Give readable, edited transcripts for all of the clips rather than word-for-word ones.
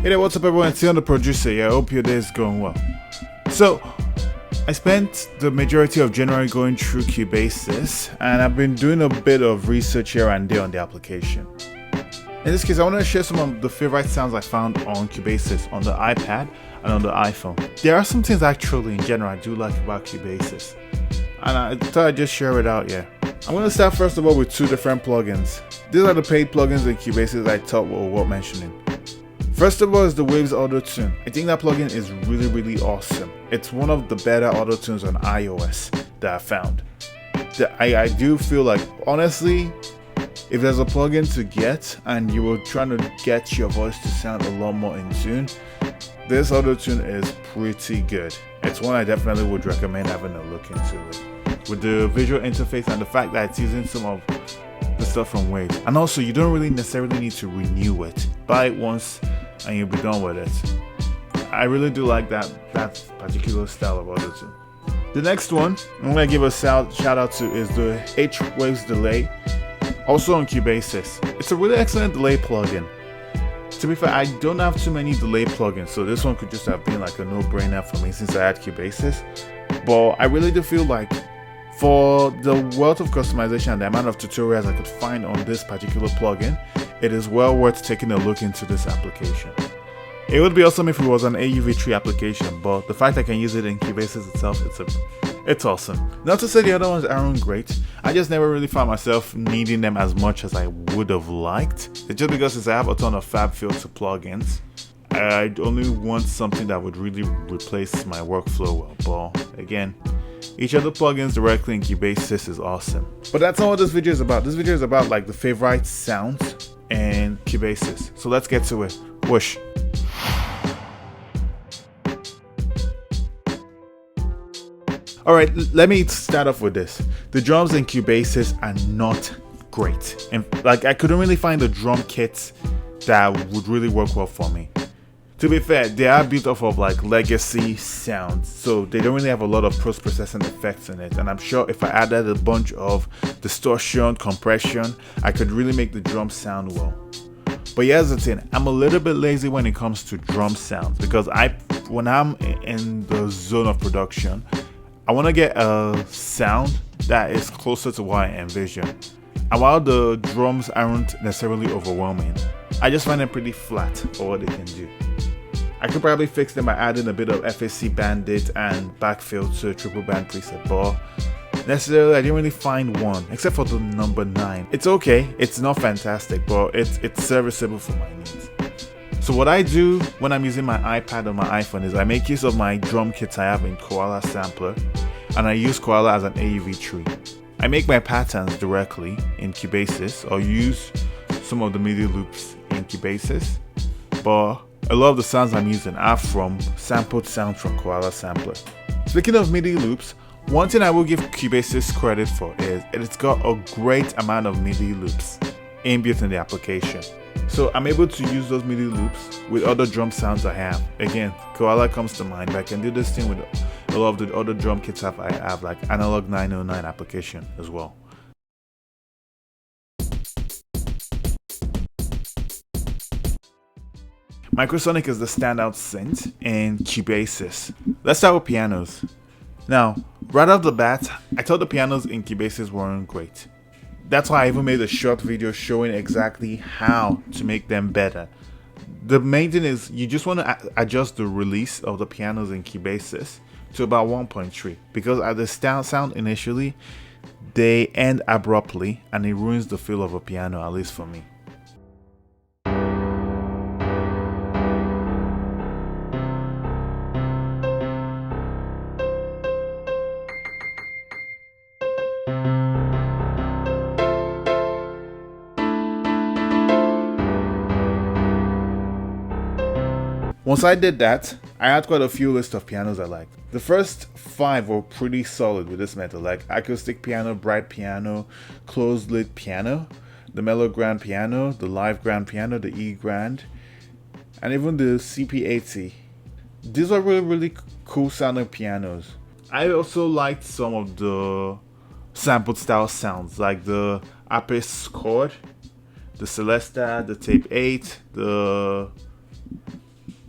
Hey there, what's up everyone, it's Tion the producer here. I hope your day is going well. So, I spent the majority of January going through Cubasis, and I've been doing a bit of research here and there on the application. In this case, I want to share some of the favorite sounds I found on Cubasis on the iPad and on the iPhone. There are some things actually in general I do like about Cubasis, and I thought I'd just share it out here. I'm going to start first of all with two different plugins. These are the paid plugins in Cubasis I thought were worth mentioning. First of all is the Waves Auto Tune. I think that plugin is really awesome. It's one of the better auto tunes on iOS that I found. I do feel like, honestly, if there's a plugin to get and you were trying to get your voice to sound a lot more in tune, this auto tune is pretty good. It's one I definitely would recommend having a look into it. With the visual interface and the fact that it's using some of the stuff from Waves. And also, you don't really necessarily need to renew it. Buy it once and you'll be done with it. I really do like that particular style of auto tune. The next one I'm going to give a shout out to is the H Waves delay, also on Cubasis. It's a really excellent delay plugin. To be fair, I don't have too many delay plugins, so this one could just have been like a no-brainer for me since I had Cubasis. But I really do feel like for the wealth of customization and the amount of tutorials I could find on this particular plugin, it is well worth taking a look into this application. It would be awesome if it was an AUV tree application, but the fact I can use it in Cubasis itself, it's awesome. Not to say the other ones aren't great, I just never really found myself needing them as much as I would have liked. It's just because since I have a ton of FabFilter plugins, I'd only want something that would really replace my workflow well. But again, each of the plugins directly in Cubasis is awesome. But that's not what this video is about. This video is about like the favorite sounds in Cubasis. So let's get to it. Whoosh. Alright, let me start off with this. The drums in Cubasis are not great. And like I couldn't really find a drum kit that would really work well for me. To be fair, they are built off of like legacy sounds, so they don't really have a lot of post-processing effects in it, and I'm sure if I added a bunch of distortion, compression, I could really make the drums sound well. But here's the thing, I'm a little bit lazy when it comes to drum sounds, because when I'm in the zone of production, I want to get a sound that is closer to what I envision. And while the drums aren't necessarily overwhelming, I just find them pretty flat for what they can do. I could probably fix them by adding a bit of FAC bandit and backfill to a triple band preset, but necessarily I didn't really find one, except for the number 9. It's okay, it's not fantastic, but it's serviceable for my needs. So what I do when I'm using my iPad or my iPhone is I make use of my drum kits I have in Koala Sampler, and I use Koala as an AUV tree. I make my patterns directly in Cubasis or use some of the MIDI loops in Cubasis, but a lot of the sounds I'm using are from sampled sounds from Koala Sampler. Speaking of MIDI loops, one thing I will give Cubasis credit for is it's got a great amount of MIDI loops inbuilt in the application. So I'm able to use those MIDI loops with other drum sounds I have. Again, Koala comes to mind, but I can do this thing with a lot of the other drum kits I have, like Analog 909 application as well. Microsonic is the standout synth in Cubasis. Let's start with pianos. Now, right off the bat, I thought the pianos in Cubasis weren't great. That's why I even made a short video showing exactly how to make them better. The main thing is you just want to adjust the release of the pianos in Cubasis to about 1.3, because at the sound initially, they end abruptly and it ruins the feel of a piano, at least for me. Once I did that, I had quite a few lists of pianos I liked. The first 5 were pretty solid with this method, like acoustic piano, bright piano, closed lid piano, the mellow grand piano, the live grand piano, the E grand, and even the CP80. These are really cool sounding pianos. I also liked some of the sampled style sounds, like the Apis chord, the Celesta, the Tape 8, the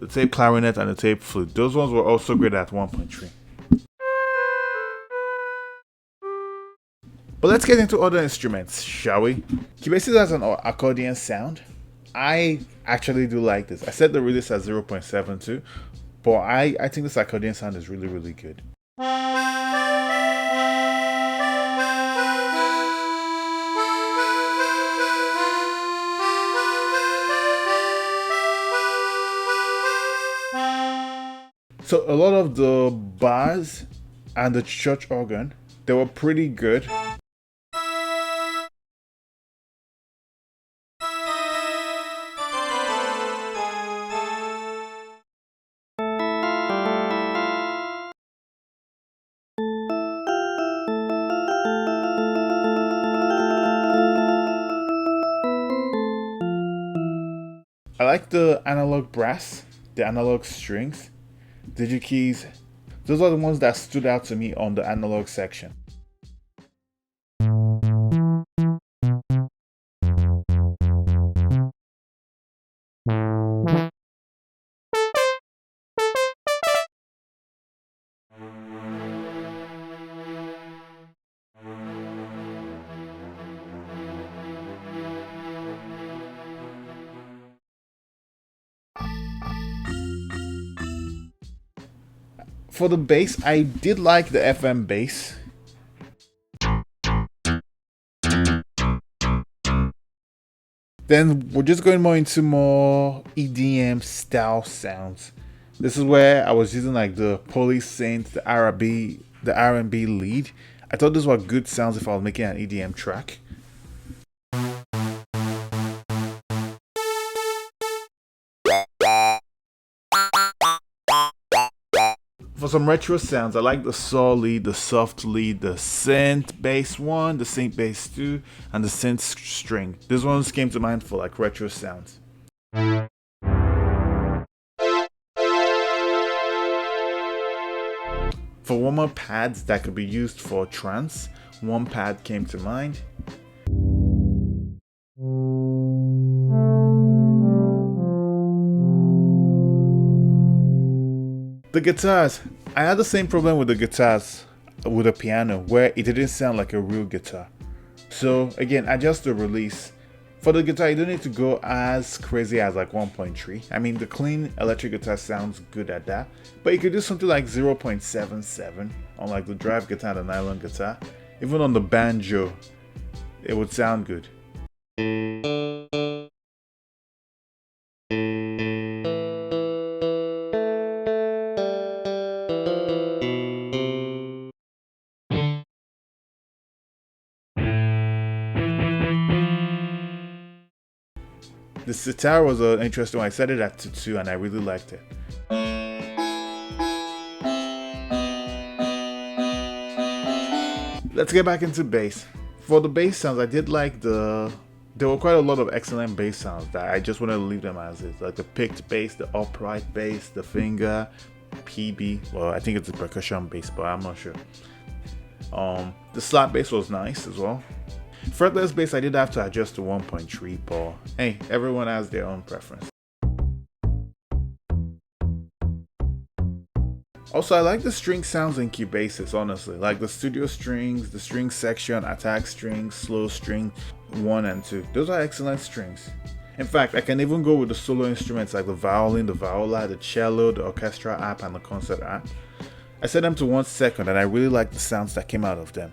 the tape clarinet, and the tape flute. Those ones were also great at 1.3. But let's get into other instruments, shall we? Cubasis has an accordion sound. I actually do like this. I set the release at 0.72, but I think this accordion sound is really, really good. So a lot of the bars and the church organ, they were pretty good. I like the analog brass, the analog strings, DigiKeys. Those are the ones that stood out to me on the analog section. For the bass, I did like the FM bass. Then we're just going more into more EDM style sounds. This is where I was using like the polysynth, the R&B lead. I thought those were good sounds if I was making an EDM track. For some retro sounds, I like the saw lead, the soft lead, the synth bass 1, the synth bass 2, and the synth string. These ones came to mind for like retro sounds. For warm-up pads that could be used for trance, one pad came to mind. The guitars. I had the same problem with the guitars with the piano where it didn't sound like a real guitar. So again, adjust the release. For the guitar, you don't need to go as crazy as like 1.3. I mean, the clean electric guitar sounds good at that. But you could do something like 0.77 on like the drive guitar and the nylon guitar. Even on the banjo, it would sound good. The sitar was an interesting one. I set it at 2 and I really liked it. Let's get back into bass. For the bass sounds, I did like there were quite a lot of excellent bass sounds that I just wanted to leave them as is. Like the picked bass, the upright bass, the finger, PB. Well, I think it's a percussion bass, but I'm not sure. The slap bass was nice as well. Fretless bass, I did have to adjust to 1.3, but hey, everyone has their own preference. Also, I like the string sounds in Cubasis, honestly. Like the studio strings, the string section, attack strings, slow string 1 and 2. Those are excellent strings. In fact, I can even go with the solo instruments like the violin, the viola, the cello, the orchestra app, and the concert app. I set them to 1 second and I really like the sounds that came out of them.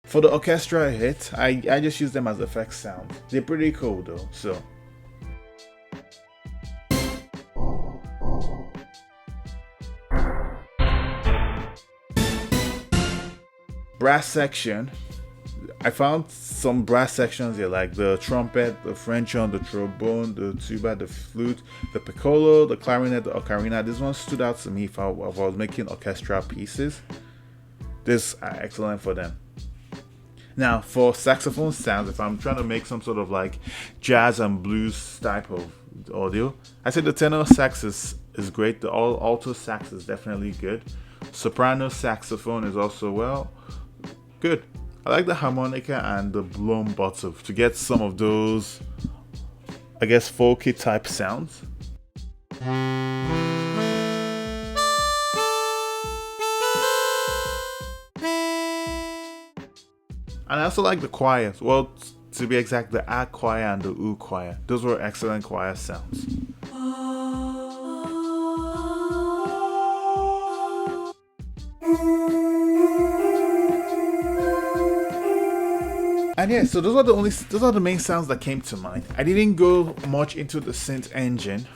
For the orchestra hit, I just use them as effects sounds. They're pretty cool though, so. brass section, I found some brass sections here, like the trumpet, the French horn, the trombone, the tuba, the flute, the piccolo, the clarinet, the ocarina. This one stood out to me if I was making orchestral pieces. These are excellent for them. Now, for saxophone sounds, if I'm trying to make some sort of like jazz and blues type of audio, I say the tenor sax is great. The alto sax is definitely good. Soprano saxophone is also good. I like the harmonica and the blown bottom to get some of those, I guess, folky type sounds. And I also like the choirs. Well, to be exact, the A choir and the U choir. Those were excellent choir sounds. And yeah, so those are the main sounds that came to mind. I didn't go much into the synth engine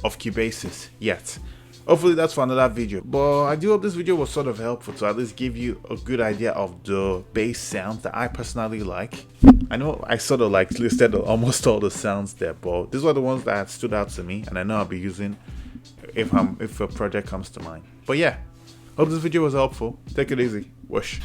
of Cubasis yet. Hopefully that's for another video. But I do hope this video was sort of helpful to at least give you a good idea of the bass sounds that I personally like. I know I sort of like listed almost all the sounds there, but these were the ones that stood out to me, and I know I'll be using if a project comes to mind. But yeah, hope this video was helpful. Take it easy. Whoosh.